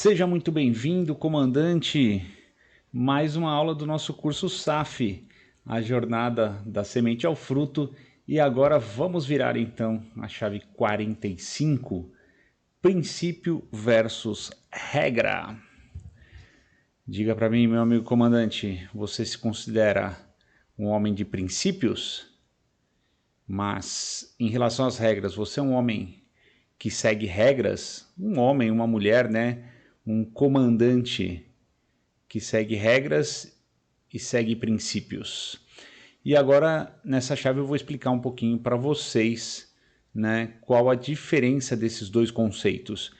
Seja muito bem-vindo, comandante. Mais uma aula do nosso curso SAF, a jornada da semente ao fruto. E agora vamos virar então a chave 45, princípio versus regra. Diga para mim, meu amigo comandante, você se considera um homem de princípios? Mas em relação às regras, você é um homem que segue regras? Um homem, uma mulher, né? Um comandante que segue regras e segue princípios. E agora, nessa chave, eu vou explicar um pouquinho para vocês, né, qual a diferença desses dois conceitos.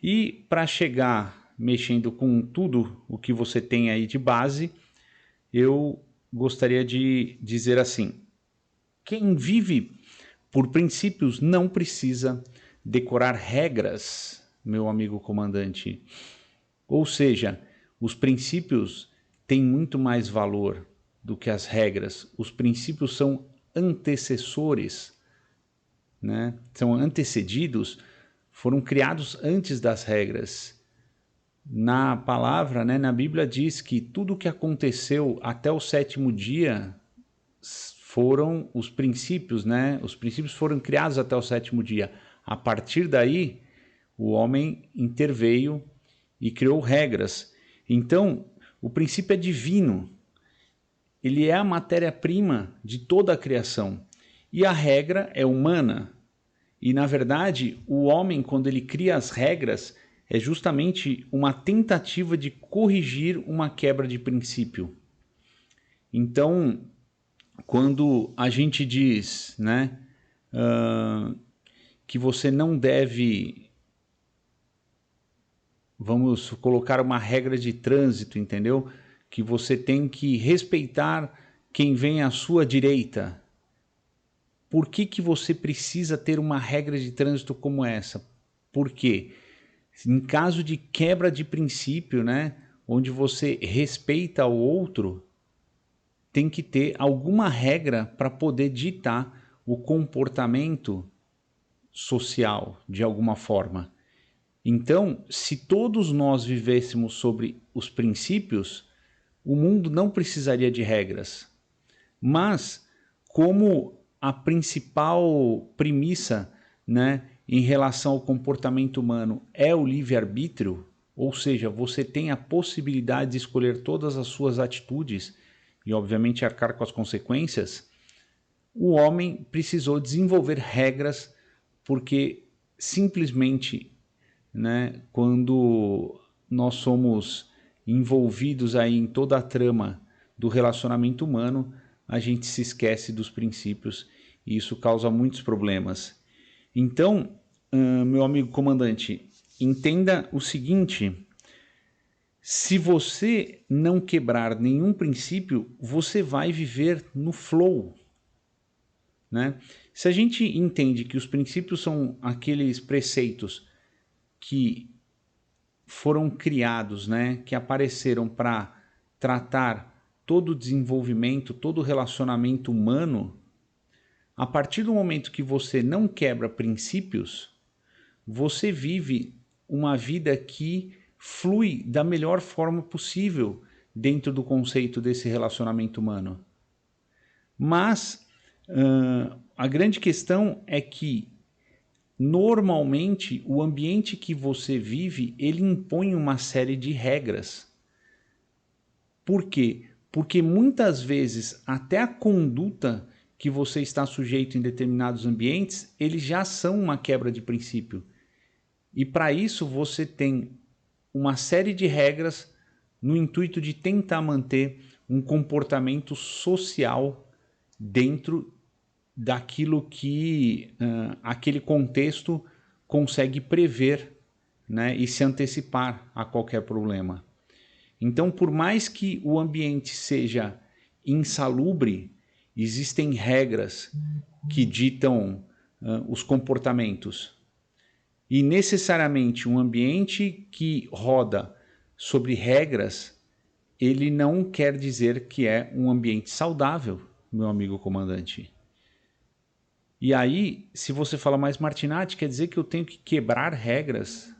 E para chegar mexendo com tudo o que você tem aí de base, eu gostaria de dizer assim: quem vive por princípios não precisa decorar regras, meu amigo comandante. Ou seja, os princípios têm muito mais valor do que as regras. Os princípios são antecessores, né? São antecedidos, foram criados antes das regras. Na palavra, né, na Bíblia diz que tudo o que aconteceu até o sétimo dia foram os princípios, né? Os princípios foram criados até o sétimo dia. A partir daí, o homem interveio e criou regras. Então, o princípio é divino. Ele é a matéria-prima de toda a criação. E a regra é humana. E, na verdade, o homem, quando ele cria as regras, é justamente uma tentativa de corrigir uma quebra de princípio. Então, quando a gente diz, né, que você não deve, vamos colocar uma regra de trânsito, entendeu? Que você tem que respeitar quem vem à sua direita. Por que você precisa ter uma regra de trânsito como essa? Porque em caso de quebra de princípio, né, onde você respeita o outro, tem que ter alguma regra para poder ditar o comportamento social de alguma forma. Então, se todos nós vivêssemos sobre os princípios, o mundo não precisaria de regras. Mas, como a principal premissa, né, em relação ao comportamento humano é o livre-arbítrio, ou seja, você tem a possibilidade de escolher todas as suas atitudes e, obviamente, arcar com as consequências, o homem precisou desenvolver regras porque simplesmente, né, quando nós somos envolvidos aí em toda a trama do relacionamento humano, a gente se esquece dos princípios e isso causa muitos problemas. Então, meu amigo comandante, entenda o seguinte: se você não quebrar nenhum princípio, você vai viver no flow, né? Se a gente entende que os princípios são aqueles preceitos que foram criados, né, que apareceram para tratar todo o desenvolvimento, todo o relacionamento humano, a partir do momento que você não quebra princípios, você vive uma vida que flui da melhor forma possível dentro do conceito desse relacionamento humano. Mas a grande questão é que normalmente o ambiente que você vive, ele impõe uma série de regras. Por quê? Porque muitas vezes até a conduta que você está sujeito em determinados ambientes, eles já são uma quebra de princípio. E para isso você tem uma série de regras no intuito de tentar manter um comportamento social dentro daquilo que aquele contexto consegue prever, né, e se antecipar a qualquer problema. Então, por mais que o ambiente seja insalubre, existem regras que ditam os comportamentos. E necessariamente um ambiente que roda sobre regras, ele não quer dizer que é um ambiente saudável, meu amigo comandante. E aí, se você fala, mas Martinatti, quer dizer que eu tenho que quebrar regras?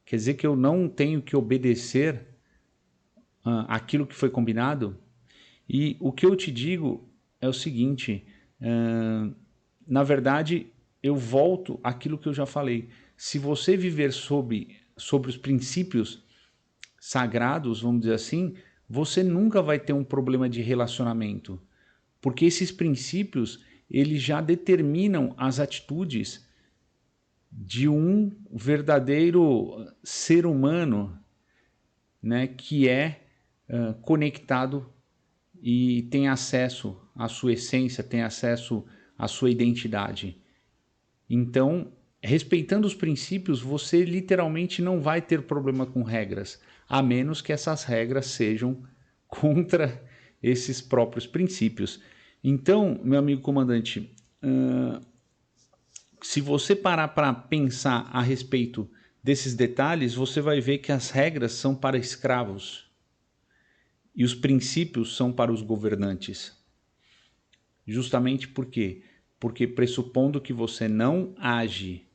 Quer dizer que eu não tenho que obedecer aquilo que foi combinado? E o que eu te digo é o seguinte, na verdade, eu volto àquilo que eu já falei. Se você viver sobre os princípios sagrados, vamos dizer assim, você nunca vai ter um problema de relacionamento. Porque esses princípios, eles já determinam as atitudes de um verdadeiro ser humano, né, que é conectado e tem acesso à sua essência, tem acesso à sua identidade. Então, respeitando os princípios, você literalmente não vai ter problema com regras, a menos que essas regras sejam contra esses próprios princípios. Então, meu amigo comandante, se você parar para pensar a respeito desses detalhes, você vai ver que as regras são para escravos e os princípios são para os governantes. Justamente por quê? Porque pressupondo que você não age,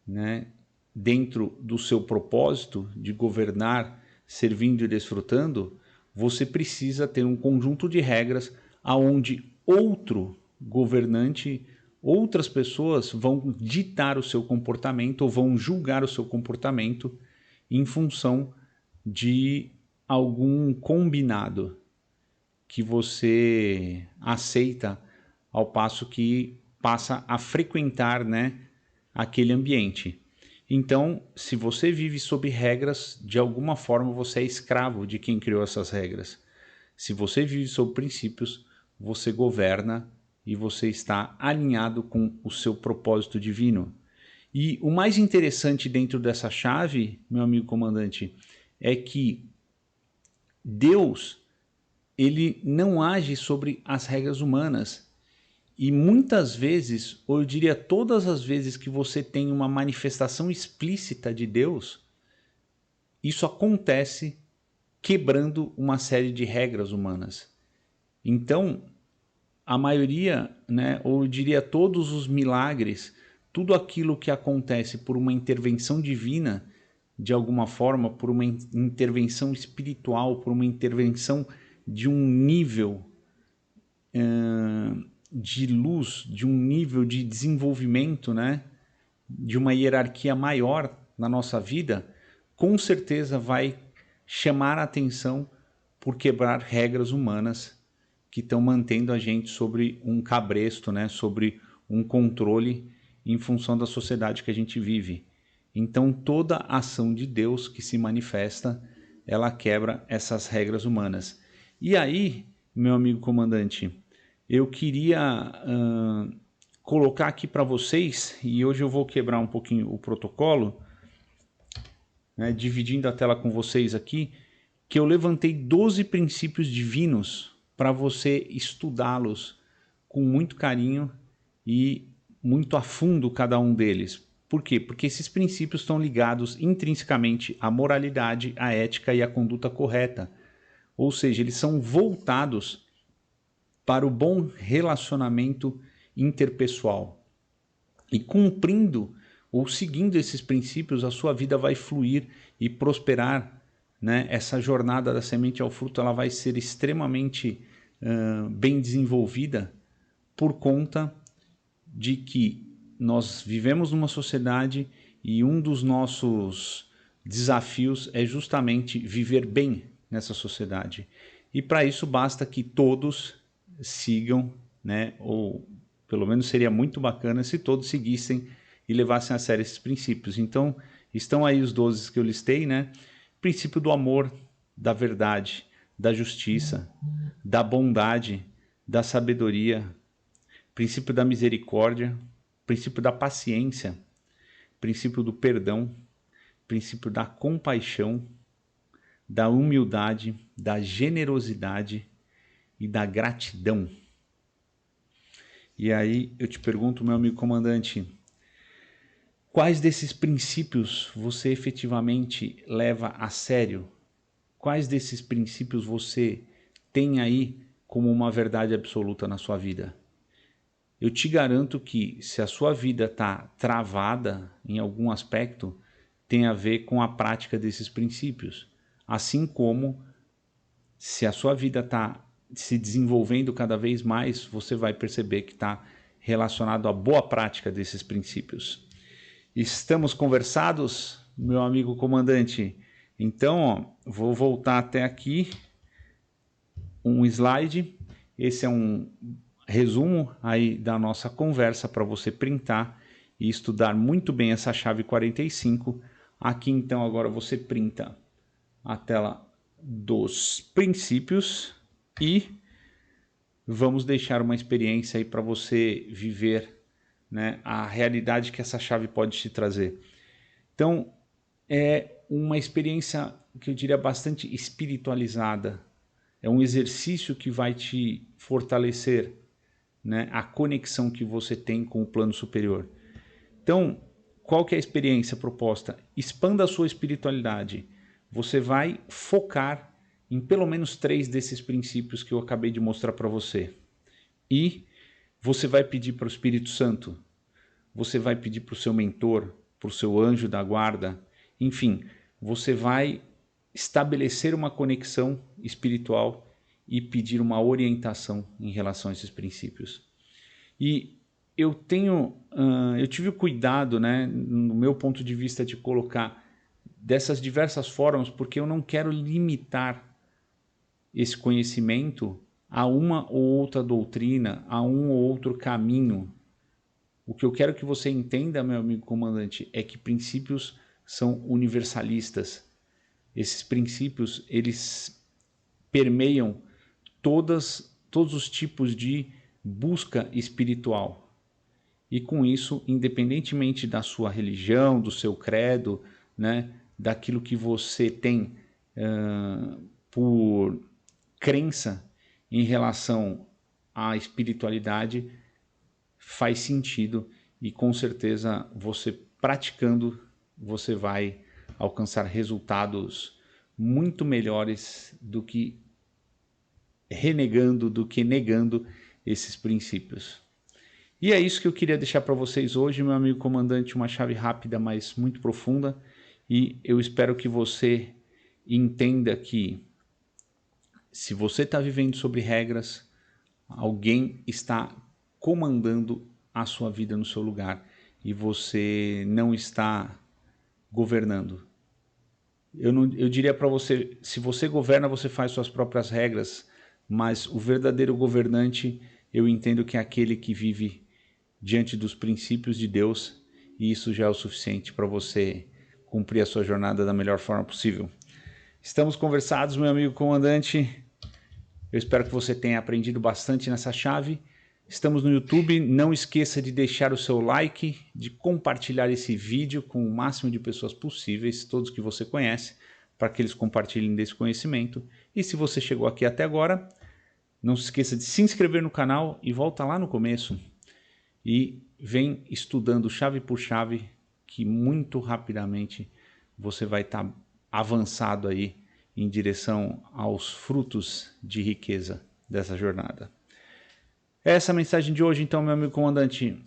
né, dentro do seu propósito de governar, servindo e desfrutando, você precisa ter um conjunto de regras aonde outro governante, outras pessoas vão ditar o seu comportamento ou vão julgar o seu comportamento em função de algum combinado que você aceita ao passo que passa a frequentar, né, aquele ambiente. Então, se você vive sob regras, de alguma forma você é escravo de quem criou essas regras. Se você vive sob princípios, você governa e você está alinhado com o seu propósito divino. E o mais interessante dentro dessa chave, meu amigo comandante, é que Deus, ele não age sobre as regras humanas. E muitas vezes, ou eu diria todas as vezes que você tem uma manifestação explícita de Deus, isso acontece quebrando uma série de regras humanas. Então, a maioria, né, ou eu diria todos os milagres, tudo aquilo que acontece por uma intervenção divina, de alguma forma, por uma intervenção espiritual, por uma intervenção de um nível de luz, de um nível de desenvolvimento, né, de uma hierarquia maior na nossa vida, com certeza vai chamar a atenção por quebrar regras humanas que estão mantendo a gente sobre um cabresto, né, sobre um controle em função da sociedade que a gente vive. Então toda ação de Deus que se manifesta, ela quebra essas regras humanas. E aí, meu amigo comandante, eu queria colocar aqui para vocês, e hoje eu vou quebrar um pouquinho o protocolo, né, dividindo a tela com vocês aqui, que eu levantei 12 princípios divinos para você estudá-los com muito carinho e muito a fundo cada um deles. Por quê? Porque esses princípios estão ligados intrinsecamente à moralidade, à ética e à conduta correta. Ou seja, eles são voltados para o bom relacionamento interpessoal. E cumprindo ou seguindo esses princípios, a sua vida vai fluir e prosperar, né? Essa jornada da semente ao fruto, ela vai ser extremamente bem desenvolvida por conta de que nós vivemos numa sociedade e um dos nossos desafios é justamente viver bem nessa sociedade. E para isso basta que todos sigam, né? Ou pelo menos seria muito bacana se todos seguissem e levassem a sério esses princípios. Então, estão aí os 12 que eu listei, né? Princípio do amor, da verdade, da justiça, da bondade, da sabedoria, princípio da misericórdia, princípio da paciência, princípio do perdão, princípio da compaixão, da humildade, da generosidade e da gratidão. E aí eu te pergunto, meu amigo comandante, quais desses princípios você efetivamente leva a sério? Quais desses princípios você tem aí como uma verdade absoluta na sua vida? Eu te garanto que se a sua vida está travada em algum aspecto, tem a ver com a prática desses princípios. Assim como, se a sua vida está se desenvolvendo cada vez mais, você vai perceber que está relacionado à boa prática desses princípios. Estamos conversados, meu amigo comandante? Então, ó, vou voltar até aqui, um slide. Esse é um resumo aí da nossa conversa para você printar e estudar muito bem essa chave 45. Aqui, então, agora você printa a tela dos princípios e vamos deixar uma experiência aí para você viver, né, a realidade que essa chave pode te trazer. Então, é uma experiência que eu diria bastante espiritualizada. É um exercício que vai te fortalecer, né, a conexão que você tem com o plano superior. Então, qual que é a experiência proposta? Expanda a sua espiritualidade. Você vai focar em pelo menos 3 desses princípios que eu acabei de mostrar para você. E você vai pedir para o Espírito Santo, você vai pedir para o seu mentor, para o seu anjo da guarda, enfim, você vai estabelecer uma conexão espiritual e pedir uma orientação em relação a esses princípios. E eu tive o cuidado, né, no meu ponto de vista, de colocar dessas diversas formas, porque eu não quero limitar esse conhecimento a uma ou outra doutrina, a um ou outro caminho. O que eu quero que você entenda, meu amigo comandante, é que princípios são universalistas. Esses princípios, eles permeiam todos os tipos de busca espiritual. E com isso, independentemente da sua religião, do seu credo, né, daquilo que você tem por crença em relação à espiritualidade, faz sentido e com certeza você praticando, você vai alcançar resultados muito melhores do que renegando, do que negando esses princípios. E é isso que eu queria deixar para vocês hoje, meu amigo comandante, uma chave rápida, mas muito profunda, e eu espero que você entenda que se você está vivendo sobre regras, alguém está comandando a sua vida no seu lugar e você não está governando. Eu diria para você, se você governa, você faz suas próprias regras, mas o verdadeiro governante, eu entendo que é aquele que vive diante dos princípios de Deus, e isso já é o suficiente para você cumprir a sua jornada da melhor forma possível. Estamos conversados, meu amigo comandante. Eu espero que você tenha aprendido bastante nessa chave. Estamos no YouTube, não esqueça de deixar o seu like, de compartilhar esse vídeo com o máximo de pessoas possíveis, todos que você conhece, para que eles compartilhem desse conhecimento. E se você chegou aqui até agora, não se esqueça de se inscrever no canal e volta lá no começo. E vem estudando chave por chave, que muito rapidamente você vai estar avançado aí em direção aos frutos de riqueza dessa jornada. Essa é a mensagem de hoje, então, meu amigo comandante.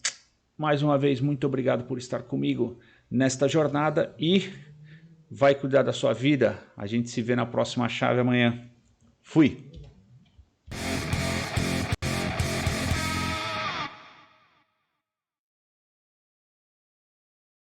Mais uma vez, muito obrigado por estar comigo nesta jornada e vai cuidar da sua vida. A gente se vê na próxima chave amanhã. Fui!